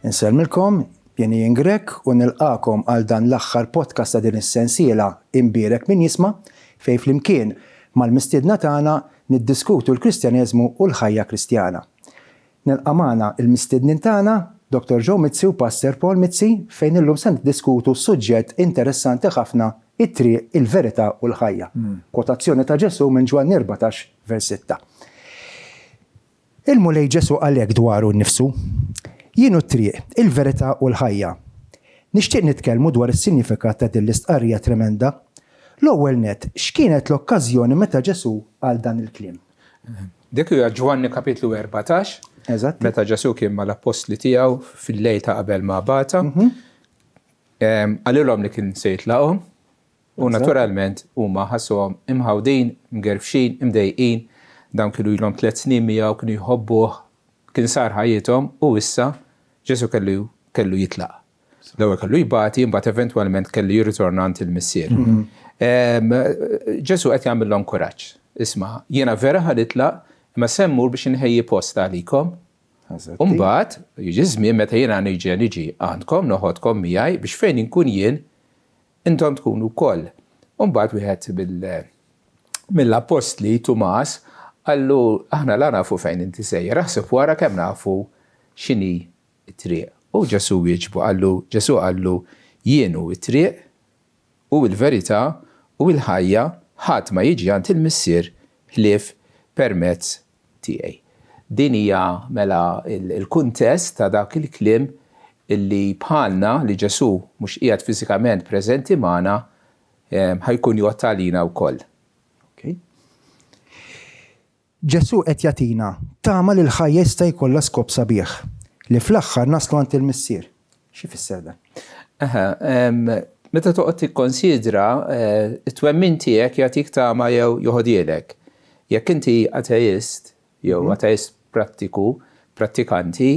Inselmilkom, jeni Ingrek u nilqakom għal dan l-aħħar podcast ta' din is-sensiela Imbierek min jisma' fejn flimkien mal-mistiedna tagħna niddiskutu l-Kristjaneżmu u l-ħajja Kristjana. Nilqa' magħna l-mistiednin tagħna Dr. Joe Mizzi u Pastor Paul Mizzi fejn illum se niddiskutu suġġett interessanti ħafna it-triq, il-verità u l-ħajja. Kwotazzjoni ta' Ġesu minn Ġwann 14 vers 6. Il-mulej Ġesu għalhekk dwaru nnifsu. Jienu t-triq, il-verità u l-ħajja. Nixtieq nitkellmu dwar is-sinifikat ta' din l-istqarrija tremenda. L-ewwel net, x'kienet l-okkażjoni meta Ġesu għal dan il-kliem? Dik hija Ġwann kapitlu 14. Eżatt. Meta Ġesu kien mal-apostli tiegħu fil-lejl ta' qabel ma' bata. Għalilhom li kien se jitlaqhom u naturalment huma ħassuhom imħawdin, mgerfxin, imdejqin, dawn kienu ilhom 3 snin miegħu kienu jħobbuh, kien sar ħajjithom u issa Ġesu kellu jitlaq. L-ewwel kellu jibati, imbagħad eventwalment kellu jirritorna għand il-missier. Ġesu qed jagħmilhom kuraġġ. Isma' jiena vera ħanitlaq imma semmur biex inħejji post għalikom. U mbagħad jiġi żmien meta jiena niġi għandkom noħodkom miegħi biex fejn inkun jien intom tkunu wkoll. U mbagħad wieħed mill-apostli Tumas għallu aħna la nafu fejn inti sejjer, aħseb wara kemm nafu x'inhi t-triq. U Ġesu wieġbu Ġesu għallu jienu t-triq u l-verità u l-ħajja ħadd ma jiġi għand il-missier ħlief permezz tiegħi. Din hija mela il-kuntest ta' dak il-kliem illi bħalna li Ġesu mhux qiegħed fiżikament preżenti magħna ħajkun jgħottalina wkoll. Ġesu qed jagħtina tama li l-ħajja jista' jkollha skop sabiħ li fl-aħħar naslu għand il-missier. Xi fisser dan? Meta toqgħod tikkonsidra it-twemmin tiegħek jagħtik tama jew joħodilek. Jekk inti ateist jew ateist prattikanti,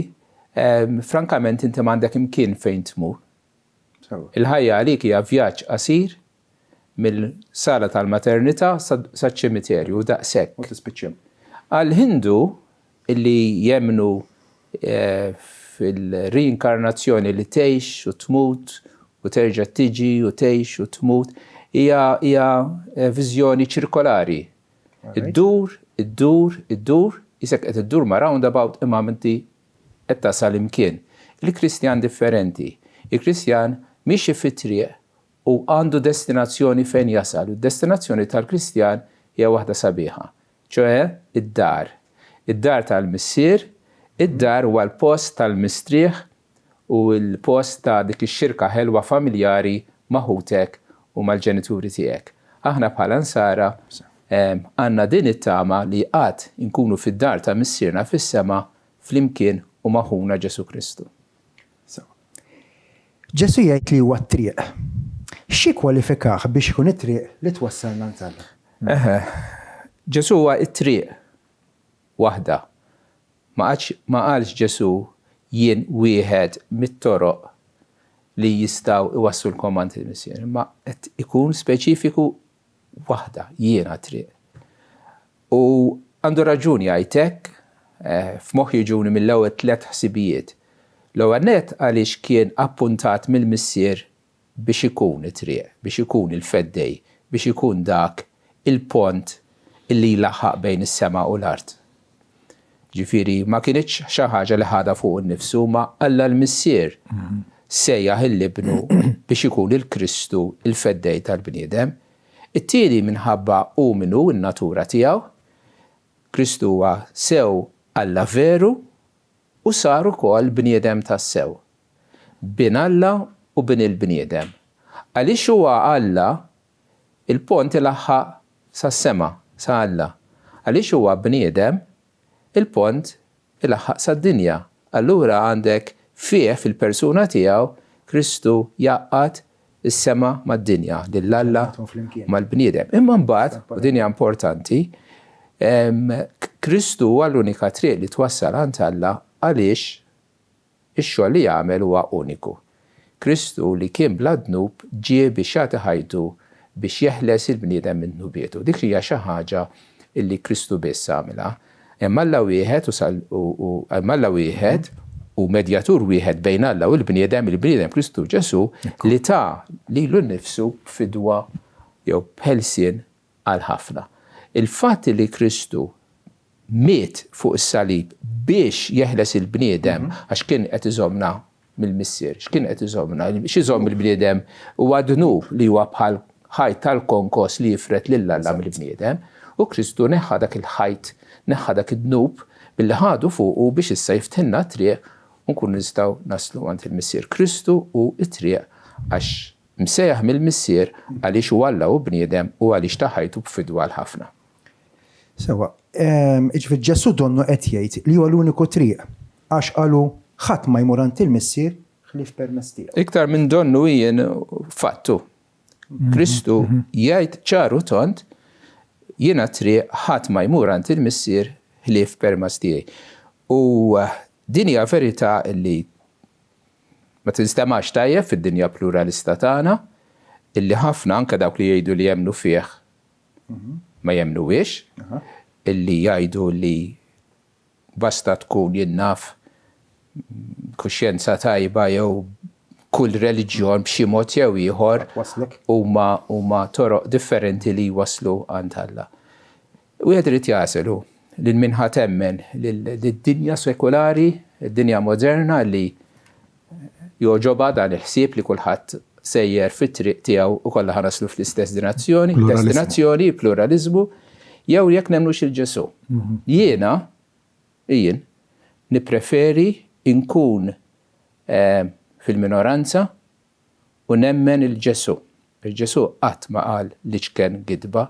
frankament inti m'għandek imkien fejn tmur. Il-ħajja għalik hija vjaġġ qasir mill-sala tal-maternità saċ-ċimiterju daqshekk. U tispiċċem. Għal-Hindu illi jemnu fil-reinkarnazzjoni li tgħix u tmut u terġa' tiġi u tgħix u tmut hija viżjoni ċirkolari. Iddur, isek qed iddur ma' roundabout imma inti qed tasal imkien. Il-Kristjan differenti. Il-Kristjan mixi fit-triq u għandu destinazzjoni fejn jasal. Id-destinazzjoni tal-Kristjan hija waħda sabiħa. ċoħe id-dar. Id-dar tal-missier, id-dar huwa l-post tal-mistrieħ u l-post ta' dik ix-xirka ħelwa familjari maħutek u mal-ġenituri tiegħek. Aħna bħala nsara għandna din it-tama li qatt inkunu fid-dar ta' missierna fis-sema flimkien u maħuna Ġesu Kristu. Ġesu jgħid li huwa t-triq. Xi kwalifikah biex ikun it-triq li twassalna nsalla? Ġesu huwa t-triq waħda. Ma qalx Ġesu jien wieħed mit-toroq li jistgħu iwassulkom għand il-missier, ma qed ikun speċifiku waħda jiena triq. U għandu raġuni jgħidlek f'moħħ jiġuni mill-ewwel 3 ħsibijiet. L-ewwel nett għaliex kien appuntat mill-missier biex ikun it-triq, biex ikun il-feddej, biex ikun dak il-pont illi laħħaq bejn is-sema u l-art. Ġifieri ma kienitx xi ħaġa li ħadha fuq innifsu ma alla l-missier sejjaħ il-libnu biex ikun il-Kristu il-feddej tal-bniedem. It-tieni minħabba hu minnu n-natura tiegħu, Kristu huwa sew Alla veru u sar ukoll bniedem tas-sew. Bin Alla u bin il-bniedem. Għaliex huwa Alla il-pont ilaħħaq sas-sema sa Alla. Għaliex huwa bniedem il-pont ilaħħaq sad-dinja. Allura għandek fih fil-persuna tiegħu Kristu jaqqat is-sema mad-dinja lil Alla mal-bniedem. Imma mbagħad, u din hija importanti, Kristu huwa l-unika triq li twassal għand Alla għaliex ix-xogħol li jagħmel huwa uniku. Kristu li kien bla dnub ġie biex jagħti ħajtu biex jeħles il-bniedem minn dnubietu. Dik hija xi ħaġa illi Kristu biss għamilha. Hemm Alla wieħed u medjatur wieħed bejn Alla u l-bniedem, il-bniedem Kristu Ġesu li ta' lilu nnifsu fidwa jew bħelsien għal ħafna. Il-fatt li Kristu miet fuq is-salib biex jeħles il-bniedem għax kien qed iżommna mill-missier, x'kien qed iżommna, x'iżomm il-bniedem huwa dnub li huwa bħal ħajt tal-konkos li jifret lil Alla mill-bniedem u Kristu neħħa dak il-ħajt, neħħa dak id-dnub billi ħadu fuqu biex issa jiftinna triq u nkunu nistgħu naslu għand il-missier Kristu u t-triq għax msejjaħ mill-missier għaliex huwa Alla u bniedem u għaliex ta' ħajtu b'fidwa l ħafna. Sewa, ġifier Ġesu donnu qed jgħid li huwa l-uniku triq għax qalu ħadd ma jmur għand il-missier ħlief permezz tiegħu. Iktar minn donnu jien fattu. Kristu jgħid ċaru tont jiena triq ħadd ma jmur għand il-missier ħlief permezz tiegħi. U din hija verità li ma tinstemax tajjeb fid-dinja pluralista tagħna illi ħafna anke dawk li jgħidu li jemmnu fih ma jemmnuwiex, illi jgħidu li basta tkun jinnaf kuxjenza tajba jew kull reliġjon b'xi mod jew ieħor huma toroq differenti li waslu għand Alla. Wieħed irid jaselu lil min ħa temmen lid-dinja sekolari, id-dinja moderna li joġoba dan il-ħsieb li kulħadd sejjer fit-triq tiegħu u kollha ħanaslu fl-istess destinazzjoni, pluralizmu, jew jekk nemmnux il-Ġesu. Jien nippreferi inkun fil-minoranza u nemmen il-Ġesu. Il-Ġesu qatt ma qal li ċken gidba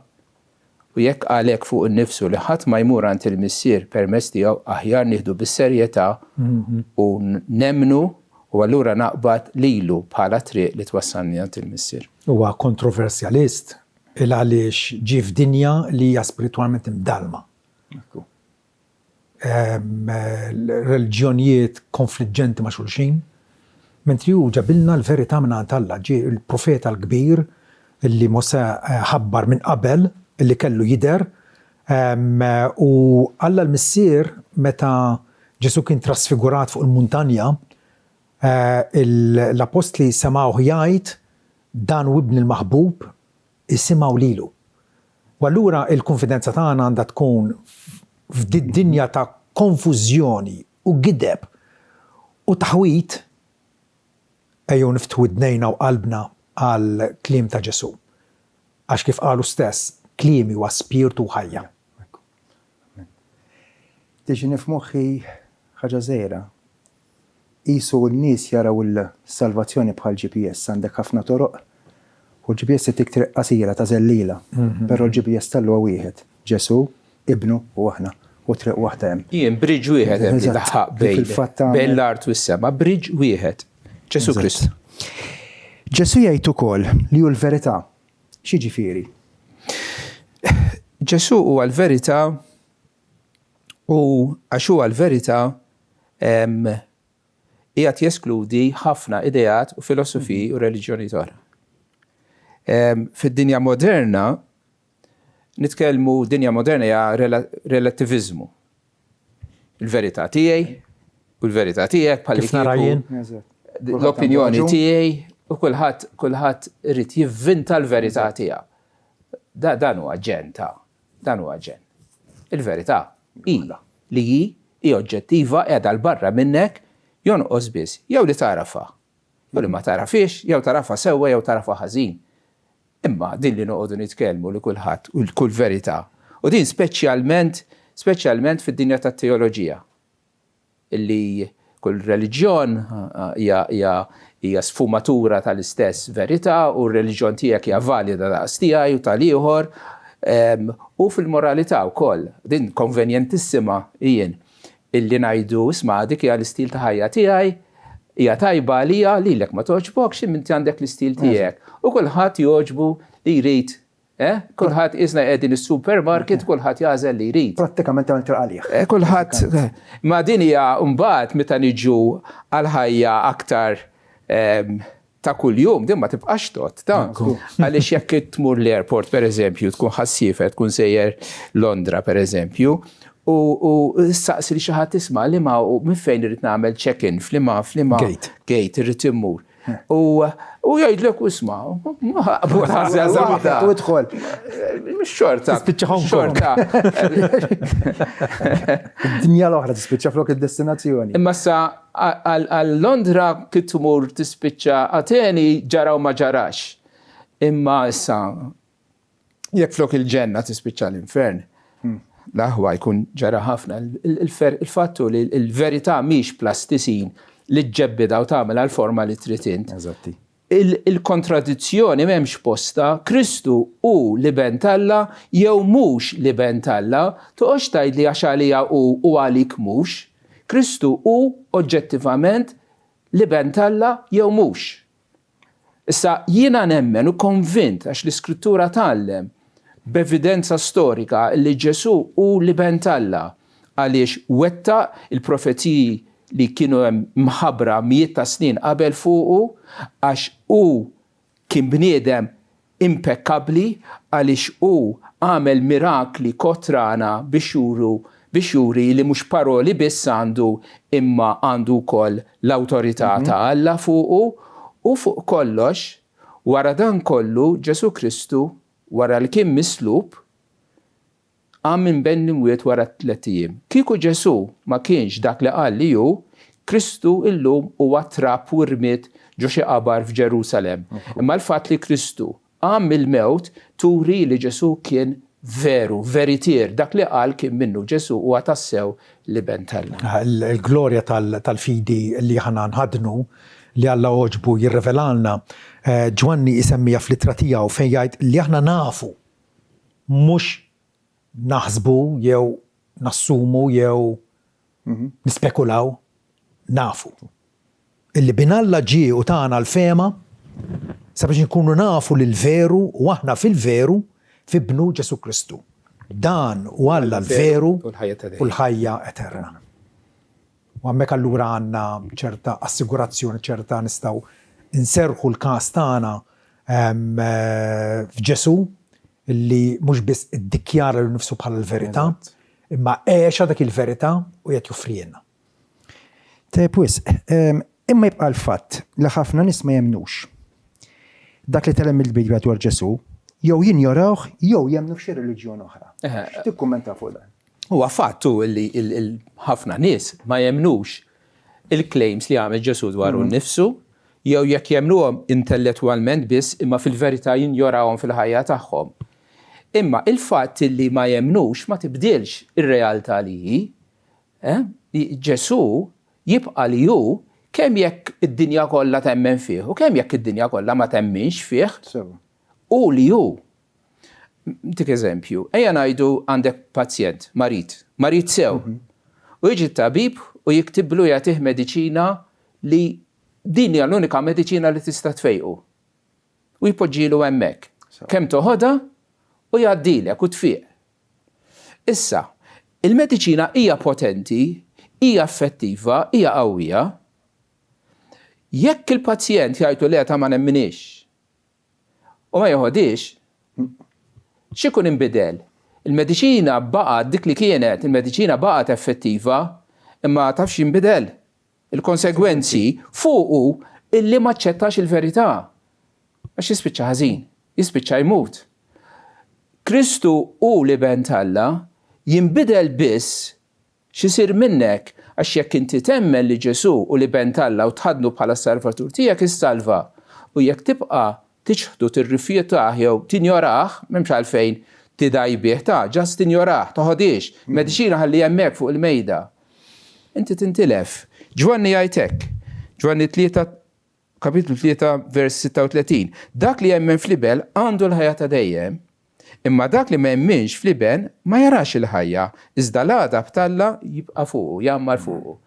u jekk għalek fuq innifsu li ħadd ma jmur għand il-missier permezz tiegħu aħjar nieħdu bis-serjetà u nemmnu u allura naqbad lilu bħala triq li twassalni għand il-missier. Huwa kontroversjalist il għaliex ġie f'dinja li hija spiritwalment imdalma. Reliġjonijiet konfliġġenti ma' xulxin, mentri hu ġabilna l-verità minn għand Alla. Ġie il-profeta l-kbir illi Mosè ħabbar minn qabel illi kellu jidher u Alla l-missier meta Ġesu kien trasfigurat fuq il-muntanja l-apostli semgħu jgħid dan u ibn il-maħbub isimgħu lilu. U allura il-konfidenza tagħna għandha tkun f'din-dinja ta' konfużjoni u gideb u taħwit ejjew niftħu id-dnejna u qalbna għal kliem ta' Ġesu. Għax kif qalu stess, kliemi huwa spirtu ħajja. Tiġi nifmoħħi ħaġa żgħira. Qisu n-nies jaraw il-salvazzjoni bħal GPS għandek ħafna toroq u l-GPS tik triq qasira ta' żellila, però l-GPS tal-huwa wieħed, Ġesu, Ibnu u aħna u triq waħda hemm. Jien bridge wieħed hemm li daħħaq bejn l-art u s-sema, bridge wieħed, Ġesu Kristu. Ġesu jgħid ukoll li hu l-verità. X'jiġifieri? Ġesu huwa l-verità u għax huwa l-verità qiegħed jeskludi ħafna ideat u filosofiji u reliġjonijiet oħra. Fid-dinja moderna nitkellmu dinja moderna hija relattivizmu. Il-verità tiegħi u l-verità tiegħek bħal l-opinjoni tiegħi u kulħadd irid jivvinta l-verità tiegħu. Dan huwa ġen dan huwa ġen. Il-verità li hi oġġettiva qiegħda l barra minnek jonqos biss, jew li tarafha. Jew li ma tarafix, jew tarafha sewwa jew tarafha ħażin. Imma din li noqogħdu nitkellmu li kulħadd u kull verità. U din speċjalment fid-dinja tat-teoloġija. Illi kull reliġjon hija sfumatura tal-istess verità u r-reliġjon tiegħek hija valida daqs tiegħi u tal-ieħor u fil-moralità wkoll. Din konvenjentissima jien illi ngħidu isma' dik hija l-istil ta' ħajja tiegħi, hija tajba għalija lilek ma toġbokx inti għandek l-istil tiegħek. U kulħadd jogħġbu li jrid. Kulħadd isna qegħdin is-supermarket, kulħadd jażel li jrid. Prattikament għamil traqalih. Kulħadd ma din hija mbagħad meta niġu għal ħajja aktar ta' kuljum, din ma tibqax tot, għaliex jekk tmur l-airport pereżempju, tkun ħassiefa, tkun sejjer Londra pereżempju, u s-saqsi li xaħat tisma li ma u minn fejn irrit nagħmel check-in flima gate irrit immur. U jgħidlek isma, u idħol. Xorta. Xorta. Dinja l-oħra tispiċċa flok id-destinazzjoni. Imma sa għal-Londra kittumur tispiċċa Ateni ġaraw ma ġarax. Imma issa jekk flok il-ġenna tispiċċa l-infern. Laħwa jkun ġara ħafna. Il-fattu li l-verità miex plastisin li ġebbida u tagħmel għal-forma li trid int. Eżatti. Il-kontradizzjoni m'hemmx posta, Kristu u li bentalla jew mhux li bentalla, toqgħodx tgħid li għax għalija u għalik mhux. Kristu u oġġettivament li bentalla jew mhux. Issa jiena nemmen u konvint għax l-Iskrittura tgħallem b'evidenza storika li Ġesu u li bentalla għaliex wetta il-profetiji li kienu mħabbra mijiet ta' snin qabel fuqu għax u kien bniedem impeccabli għaliex u għamel mirakli kotrana biex juri li mhux paroli biss għandu imma għandu wkoll l-awtorità ta' Alla fuqu u fuq kollox wara dan kollu Ġesu Kristu wara li kien mislub għam minn benn imwiet wara 3 ijiem. Kieku Ġesu ma kienx dak li qal li hu, Kristu illum huwa trapp u rmiet ġo xi qabar f'Ġerusalem. Imma l-fatt li Kristu għam il-mewt turi li Ġesu kien veru, veritier, dak li qal kien minnu Ġesu huwa tassew li bentalla. Il-glorja tal-fidi li ħana nħadnu li Alla oġbu jirrevelalna, Ġwanni isemmija fl-ittra tiegħu fejn jgħid li aħna nafu mhux naħsbu jew nassumu jew nispekulaw, nafu. Illi binalla ġie u tagħna l-fema sabiex nkunu nafu li l-veru u aħna fil-veru fi bnu Ġesu Kristu. Dan u Alla l-veru u l-ħajja eterna. U għammek allura għanna ċerta assigurazzjoni, ċerta nistaw inserħu l-kas tagħna f'Ġesu illi mhux biss iddikjara l nifsu bħala l-verità, imma għexa dak il-verità u qed joffrilna. Tepwis, imma jibqa' l-fatt li ħafna nies ma jemnux. Dak li telem il-Bibja dwar Ġesu, jew jinjorawh jew jemnu f'xi reliġjon oħra. X'tikkummenta fuq dan? Huwa fattu li ħafna nies ma jemnux il-claims li għamel Ġesu dwaru nnifsu, jew jekk jemnuhom intellettwalment biss imma fil-verità jinjorawhom fil-ħajja tagħhom. Imma il-fatt li ma jemnux ma tibdilx ir-realtà li hi. Ġesu jibqa' li hu kemm jekk id-dinja kollha temmen fih u kemm jekk id-dinja kollha ma temminx fih. U li hu. Dik eżempju, ejja ngħidu għandek pazjent, marit sew. U jiġi tabib u jiktiblu jagħtih mediċina li din hija l-unika mediċina li tista' tfejqu. U jpoġġilu hemmhekk. Kemm toħodha u jgħaddilek u tfieq. Issa, il-mediċina hija potenti, hija effettiva, hija qawwija. Jekk il-pazjent jgħidu le ta' ma nemminix u ma joħodix, x'ikun inbidel? Il-mediċina baqgħet dik li kienet, il-mediċina baqgħet effettiva, imma tafx jinbidel. Il-konsegwenzi fuqu illi ma ċċettax il-verità. Għax jispiċċa ħażin, jispiċċa jmut. Kristu u li bentalla jinbidel biss x'isir minnek għax jekk inti temmen li Ġesu u li bentalla u tħadnu bħala salvatur tiegħek is-salva u jekk tibqa' tiċħdu tirrifjutah jew tinjorah, m'hemmx għalfejn tidajbih ġast tinjorah, toħodix, mediċina ħalli hemmhekk fuq il-mejda. Inti tintilef. Ġwanni jgħid hekk. Ġwanni 3 kapitlu 3 vers 36. Dak li jemmen fl-ibel għandu l-ħajja ta' dejjem, imma dak li ma jemminx fl-iben ma jarax il-ħajja, iżda l-għada b'Alla jibqa' fuqu, jammar fuqu.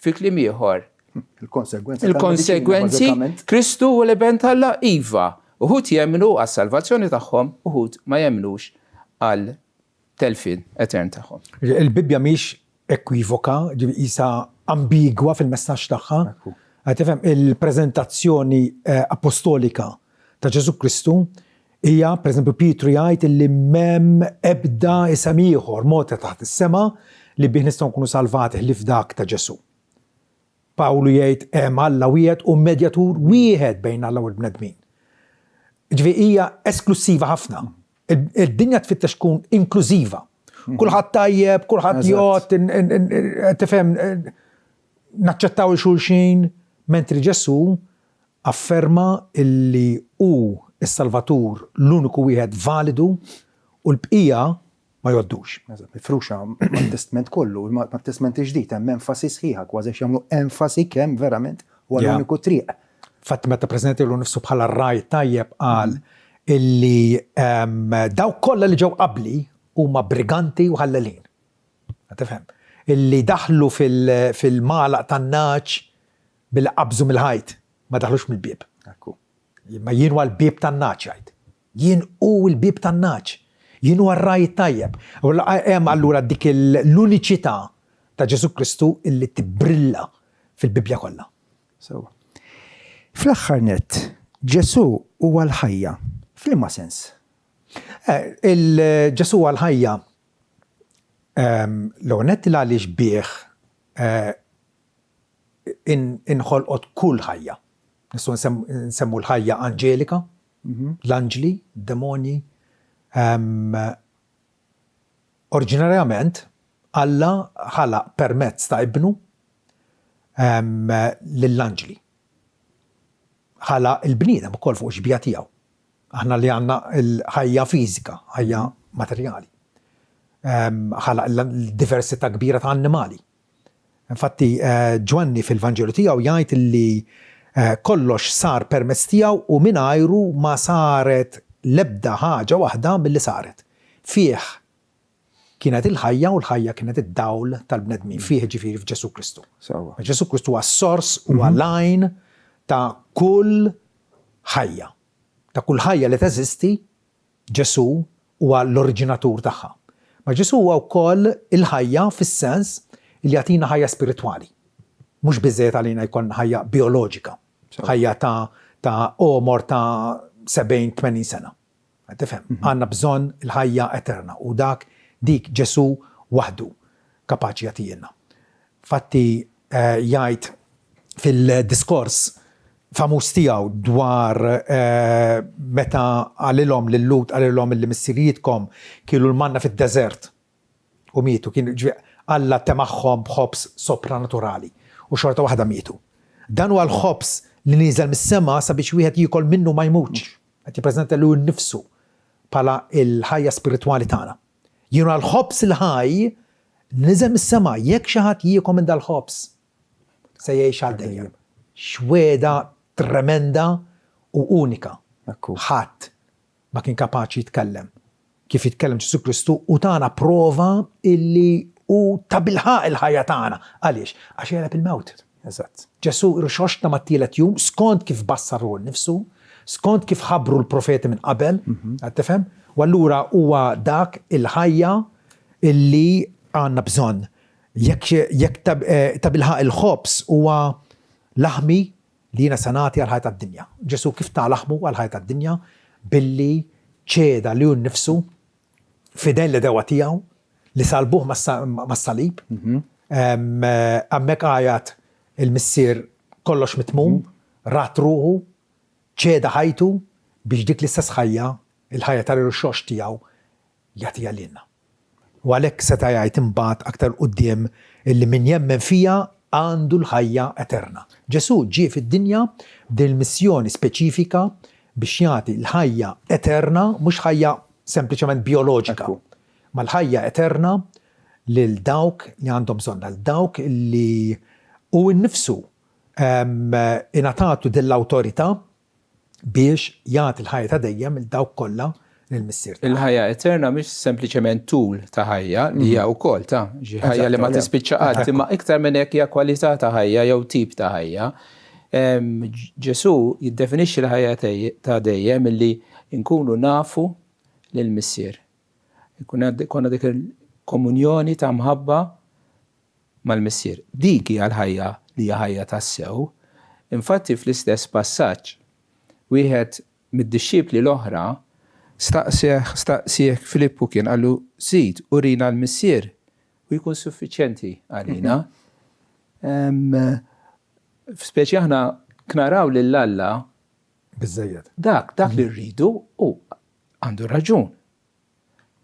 Fi kliem ieħor, il-konsegwenzi Kristu u li bentalla iva. Uħud jemnu għas-salvazzjoni tagħhom, uħud ma jemnux għal telfin etern tagħhom. Il-Bibja mhix ekwivoka, isa ambigwa fil-messaġġ tagħha. Tifhem il-preżentazzjoni apostolika ta' Ġesu Kristu hija, pereżempju, Pietru jgħid li m'hemm ebda isem ieħor mogħta taħt is-sema li bih nistgħu nkunu salvati li f'dak ta' Ġesu. Pawlu jgħid hemm Alla wieħed u medjatur wieħed bejn Alla u l-bnedmin. Ġifieri hija esklusiva ħafna. Id-dinja tfittex tkun inklużiva. Kulħadd tajjeb, kulħadd jgħod, tifhem, naċċettaw il-xulxin, mentri Ġesu afferma illi hu is-Salvatur l-uniku wieħed validu u l-bqija ma jgħoddux. Mifruxa mat-testament kollu, mat-testament ġdid hemm enfasi sħiħa, kważi jagħmlu enfasi kemm verament huwa l-uniku triq. Fatt meta preżenti lu nifsu bħala raj tajjeb qal illi daw kollha li ġew qabli huma briganti u ħallelin. Tifhem? Illi daħlu fil-malaq tan-naċ bil-qabżu mill-ħajt, ma daħlux mill-bieb. Ma jien huwa l-bieb tan-naċ jgħid. Jien hu l-bieb tan-naċ. Jien huwa r-raj tajjeb. Hemm allura dik l-uniċità ta' Ġesu Kristu illi tibbrilla fil-Bibja kollha. Fl-aħħar nett, Ġesu huwa l-ħajja. F'liema sens? Ġesu huwa l-ħajja l-għonet għaliex bih inħolqot kull ħajja. Nistgħu nsemmu l-ħajja Anġelika, l-anġli, demonji. Oriġinarjament Alla ħalaq permezz ta' ibnu lill-anġli. Ħalaq il-bniedem ukoll fuq xbija tiegħu. Aħna li għandna l-ħajja fiżika, ħajja materjali. Ħalaq l-diversità kbira ta' annimali. Infatti Ġwanni fil-Vanġelu tiegħu jgħid li kollox sar permezz tiegħu u mingħajru ma saret l-ebda ħaġa waħda milli saret. Fih kienet il-ħajja u l-ħajja kienet id-dawl tal-bnedmin. Fih ġifieri f'Ġesu Kristu. Ġesu Kristu huwa s-sors huwa l-għajn ta' kull ħajja. Ta' kull ħajja li teżisti, Ġesu huwa l-oriġinatur tagħha. Ma Ġesu huwa wkoll il-ħajja fis-sens li jagħtina ħajja spiritwali. Mhux biżżejjed għalina jkollna ħajja bioloġika. Ħajja ta' omor ta' 70-80 sena. Tifhem, għandna bżonn il-ħajja eterna u dik Ġesu waħdu kapaċi jagħtina. Fatti jgħid fil-diskors famuż tiegħu dwar meta għalilhom lil-Lut għalilhom li missirietkom kienu l-manna fid-deżert u mietu, kienu Alla temaħħom b'ħobs sopranaturali u xorta waħda mietu. Dan huwa l-ħobs li nieżel mis-sema sabiex wieħed jiekol minnu ma jmutx. Qed jippreżenta lil nnifsu bħala l-ħajja spiritwali tagħna. Jienu l-ħobs il-ħaj niżel mis-sema jekk xi ħadd jiekol minn dal-ħobs se jgħix għal dejjem. Xweda tremenda u unika. Ħadd ma kien kapaċi jitkellem kif jitkellem Ġesu Kristu u tagħna prova illi u ta' bilħaq il-ħajja tagħna. Għaliex? Għax jeleb il-mewt. Eżatt. Ġesu rixoxna mat-tielet jum skont kif bassaru nnifsu, skont kif ħabbru l-profeti minn qabel, tifhem? U allura huwa dak il-ħajja illi għandna bżonn. Jekk ta' bilħaq il-ħobs huwa laħmi li jiena sanati għal ħajja tad-dinja. Ġesu kif ta' laħmu għal ħajja tad-dinja billi ċeda li hu nnifsu fidel li dewa tiegħu li salbuh mas-salib. Hemmhekk għajat il-missier kollox mitmum, rat ruħu, ċeda ħajtu biex dik l-istess ħajja, il-ħajja tal-irxox tiegħu jagħtiha lilna. U għalhekk seta' jgħid imbagħad aktar quddiem illi min jemmen fija għandu l-ħajja eterna. Ġesu ġie fid-dinja b'din il-missjoni speċifika biex jagħti l-ħajja eterna, mhux ħajja sempliċement bioloġika, ma l-ħajja eterna lil dawk li għandhom bżonn, lil dawk li u nnifsu ingħatatu dell-awtorità biex jagħti l-ħajja ta' dejjem il dawk kollha lill-missier. Il-ħajja eterna mhix sempliċement tul ta' ħajja li hija wkoll ta' ħajja li ma tispiċċa qatt, imma iktar minn hekk hija kwalità ta' ħajja jew tip ta' ħajja. Ġesu jiddefinixxi l-ħajja ta' dejjem illi nkunu nafu lill-missier. Konna dik il-komunjoni ta' mħabba mal-missier. Dik hija l-ħajja li hija ħajja tas-sew. Infatti fl-istess passaġġ wieħed mid-dixxipli l-oħra staqsih Filippu kien qallu żid urina l-missier u jkun suffiċjenti għalina. Speċi aħna knaraw lill-Alla Biżżejjed. dak li rridu u għandu raġun.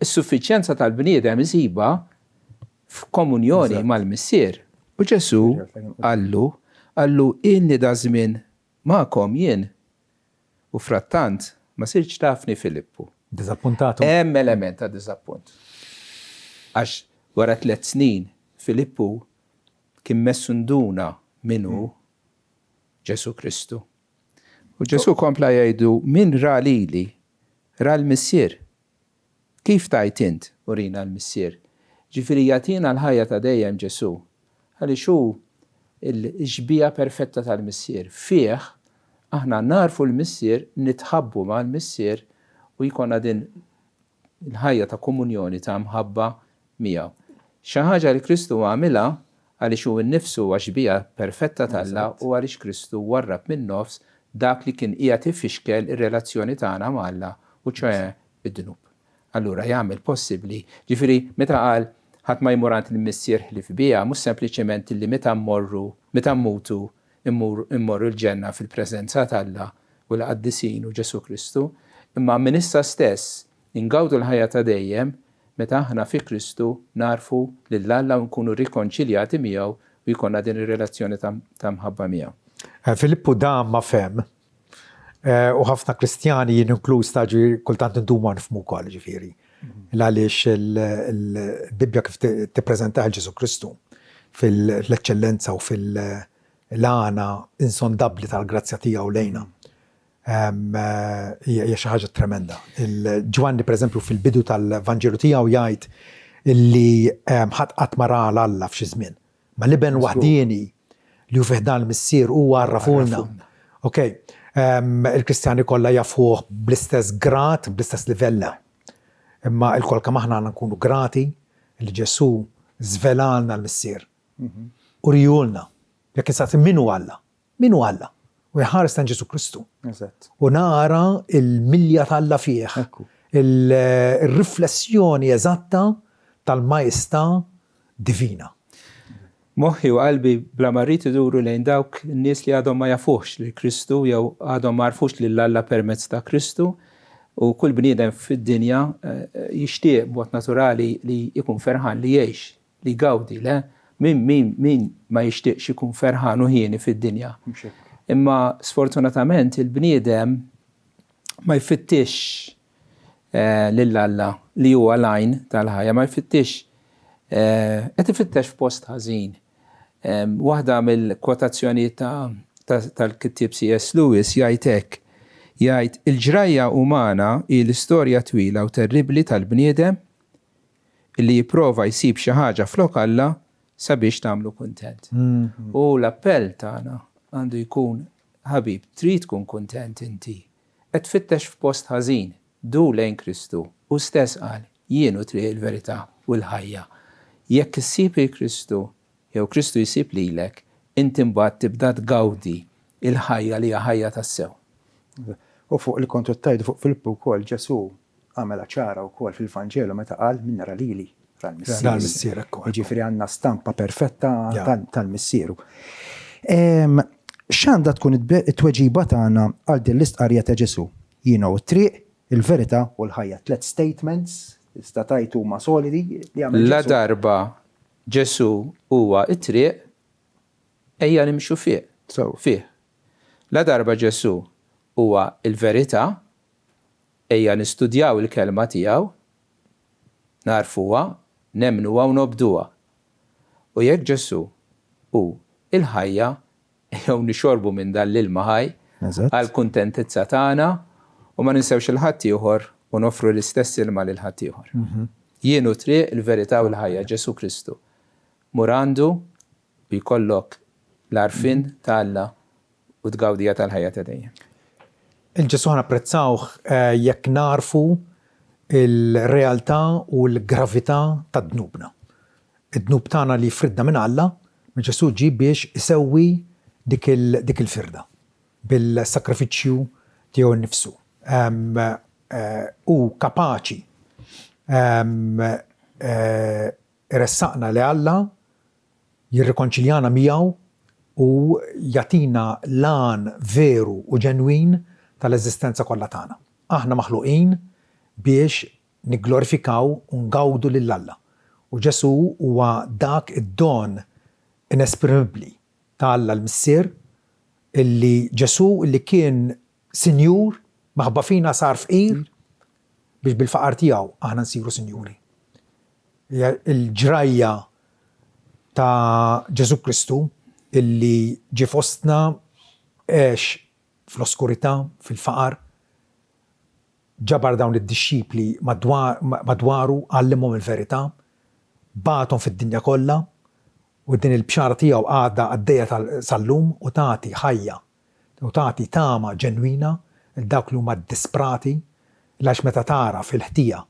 Is-suffiċjenza tal-bniedem isiba f'komunjoni mal-Missier. U Ġesu għallu inni da żmien magħkom jien u frattant ma sirx tafni Filippu. Diżappuntatu. Hemm element ta' diżappunt. Għax wara 3 snin Filippu kien messunduna minnu Ġesu Kristu. U Ġesu kompla jgħidu min ra lili, ra l-Missier. Kif tajt int urina l-Missier? Ġifieri jagħtina l-ħajja ta' dejjem Ġesu. Għaliex hu l-ġbija perfetta tal-Missier. Fih aħna narfu l-Missier, nitħabbu ma' l-Missier u jkollna din il-ħajja ta' komunjoni ta' mħabba miegħu. Xi ħaġa li Kristu għamilha għaliex hu nnifsu huwa ġbija perfetta tal-Alla u għaliex Kristu warrab min-nofs dak li kien qiegħed ifixkel ir-relazzjoni tagħna ma' Alla u ċoe id-dnub. Allura jagħmel possibbli. Ġifieri meta qal ħadd ma jmur għand il-Missier ħlif biha, mhux sempliċement illi meta mmutu immorru l-ġenna fil-preżenza tal-Alla u l-qaddisin u Ġesu Kristu, imma minn issa stess ingawdu l-ħajja ta' dejjem meta aħna fi Kristu narfu lill-Alla u nkunu rikonċiljati miegħu u jkollna din ir-relazzjoni ta' mħabba miegħu. Filippu da ma fem u ħafna Kristjani inkluż taġi kultant induma nifhmu wkoll ġifieri. Għaliex il-Bibja kif tippreżentaha Ġesu Kristu fil-eċċellenza u fil-għana insondabbli tal-grazzja tiegħu lejna. Hija xi ħaġa tremenda. Ġwanni pereżempju fil-bidu tal-Vanġelu tiegħu jgħid illi ħadd qatt ma ra l-Alla f'xi żmien. Ma liben waħdieni li hu fih dan l-Missier huwa għarrafulna. Okej, il-Kristjani kollha jafuh bl-istess grat, bl-istess livella. Imma il-kol kemm aħna nkunu grati li Ġesu żvelalna l-Missier. U rijulna jekk insaqsi minnu Alla. Minnu Alla. U jħares tan Ġesu Kristu. U nara il-milja tal-Alla fih. Il-riflessjoni eżatta tal-majestà divina. Moħħi u qalbi bla marrit iduru lejn dawk n-nies li għadhom ma jafux li Kristu jew għadhom ma jafux li l-Alla permezz ta' Kristu u kull bniedem fid-dinja jixtieq b'mod naturali li jkun ferħan li jgħix, li jgawdi, le? Min ma jixtieqx ikun ferħan u ħieni fid-dinja. Imma sfortunatament il-bniedem ma jfittix lill-Alla li huwa lajn tal-ħajja, ma jfittix qed ifittex f'post ħażin. Waħda mill-kwotazzjoni tal-kittib C.S. Lewis jgħid hekk, jgħid il-ġrajja umana hi l-istorja twila u terribbli tal-bniedem li jipprova jsib xi ħaġa flok Alla sabiex tagħmlu kuntent. U l-appell tagħna għandu jkun ħabib, trid tkun kuntent inti. Qed tfittex f'post ħażin, du lejn Kristu u stess qal jien u triq il-verità u l-ħajja. Jekk issib il-Kristu jew Kristu jsib lilek, inti mbagħad tibda tgawdi il-ħajja li hija ħajja tas-sew. U fuq il-kontru tajdu fuq Filippu wkoll Ġesu għamela ċara wkoll fil-Vanġelu meta qal min nara lili tal-Missier. Jiġifieri għandna stampa perfetta tal-Missieru. X'għandha tkun it-tweġiba tagħna għal din l-istqarrija ta' Ġesu? Jiena u t-triq, il-verità u l-ħajja. 3 statements tista' tajtu ma' solidi li għamel La darba Ġesu huwa it-triq ejja nimxu fih. La darba Ġesu huwa il-verità ejja nistudjaw il-kelma tiegħu, narfuha, nemnuha u nobduha. U jekk Ġesu hu il-ħajja jew nixorbu minn dan l-ilma ħaj għal kuntentizza tagħna u ma ninsewx il-ħadd ieħor u nofru l-istess ilma lil ħadd ieħor. Jien u triq il-verità u l-ħajja Ġesu Kristu. Murandu u jkollok l-arfin tal-Alla u tgawdija tal-ħajja ta' dejjem. Il-Ġesu napprezzawh jekk narfu il-realtà u l-gravità tad-dnubna. Id-dnub tagħna li fridna minn Alla, Ġesu ġie biex isewwi dik il-firda bil-sakrifiċċju tiegħu nnifsu. U kapaċi irressaqna li Alla jirrikonċiljana miegħu u jatina lan veru u ġenwin tal-eżistenza kollha tagħna. Aħna maħluqin biex nigglorifikaw u ngawdu lil Alla. U Ġesu huwa dak id-don inesprimibbli ta' Alla l-Missier illi Ġesu illi kien sinjur maħba fina sar fqir biex bil-faqar tiegħu aħna nsiru sinjuri. Il-ġrajja ta' Ġesu Kristu illi ġie fostna għex fl-oskurità, fil-faqar, ġabar dawn id-disċipli madwaru għallimhom il-verità, bagħathom fid-dinja kollha u din il-bxara tiegħu għadha għaddejja sal-lum u tagħti ħajja u tagħti tama ġenwina il dawk li huma disprati għax meta tara fil-ħtija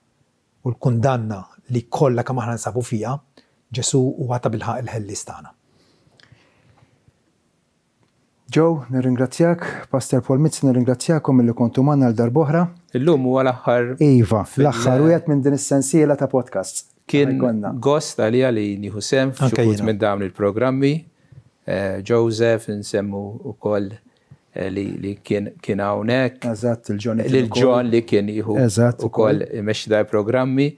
u l-kundanna li kollha kemm aħna nsabu fiha, Ġesu huwa ta' bilħaq il-ħellis tagħna. Joe, nirringrazzjak, Pastor Paul Mitz, nirringrazzjakom illi kontu magħna għal darb'oħra. Illum huwa l-aħħar. Iva, l-aħħar wieħed minn din is-sensiela ta' podcasts. Kien gost għalija li nieħu sem f'xuħud minn dawn il-programmi. Joseph nsemmu wkoll li kien hawnhekk. Eżatt, il-John. Lil-John li kien jieħu wkoll imexxi da programmi.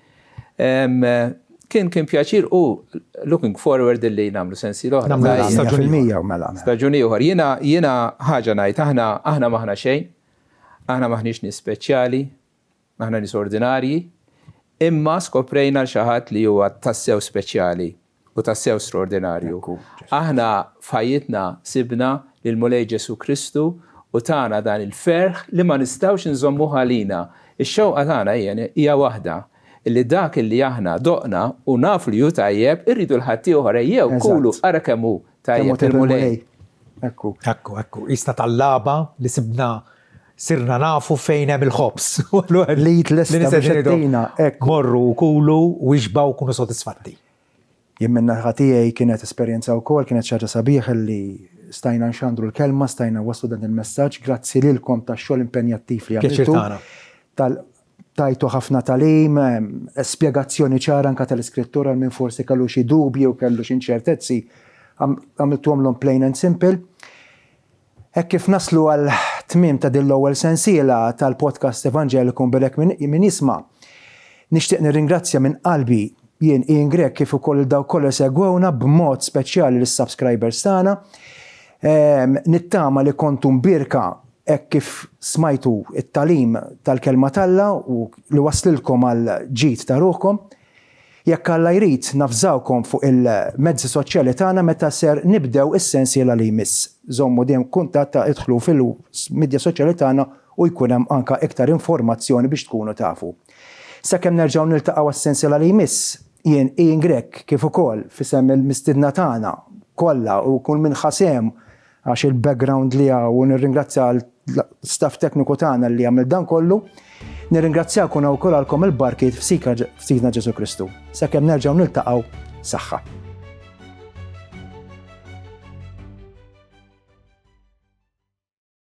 Kien pjaċir u looking forward li nagħmlu sensi l-oħra. Staġuni oħra. Jiena ħaġa ngħid aħna maħna xejn, aħna maħniex nies speċjali, aħna nies ordinarji, imma skoprejna xi ħadd li huwa tassew speċjali u tassew straordinarju. Aħna f'ħajjitna sibna lil Mulej Ġesu Kristu u tagħna dan il-ferħ li ma nistgħux inżommu ħalina. Ix-xewqa tagħna hija waħda. Illi dak illi aħna doqna u nafu li ju tajjeb, irridu l-ħatti oħra jew kulu ara kemm hu tajjeb il-Mulej. Ekku. Isna tal-laba li sirna nafu fejn hemm il-ħobs. Li jitlesta morru kulu u jixbaw kunu sodisfatti. Jien minna ħatijaj kienet esperjenza wkoll, kienet xi ħaġa sabiħ li stajna nxandru l-kelma, stajna waslu dan il-messaġġ, grazzi lilkom tax-xogħol impenjattiv li għamiltu. Tajtu ħafna talim, spjegazzjoni ċara anka tal-iskrittura minn forsi kellu xi dubji u kellu xi inċertezzi, għamiltuhom plain and simple. Hekk kif naslu għal tmiem ta' din l-ewwel sensiela tal-podcast Evangelikum bilek min jisma'. Nixtieq nirringrazzja minn qalbi jien Ian Grek kif ukoll daw kollha segwewna b'mod speċjali lis-subscribers tagħna. Nittama li kontu mbirka hekk kif smajtu it-talim tal-kelma talla u li waslilkom għal ġid ta' ruħkom. Jekk Alla jrid nafżawkom fuq il-mezzi soċjali tagħna meta ser nibdew is-sensiela li jmiss. Żommu dejjem kuntatt ta' idħlu fil-medja soċjali tagħna u jkun hemm anke iktar informazzjoni biex tkunu tafu. Sakemm nerġgħu niltaqgħu għas-sensiela li jmiss, jien Ian Grek kif ukoll fisem il-mistiedna tagħna kollha u kull minn ħasem għax il-background li u nirringrazzja l-staff tekniku tagħna li għamil dan kollu, nirringrazzjakom wkoll għalkom il-barkiet f'sikna Ġesu Kristu. Sakemm nerġgħu niltaqgħu saħħa.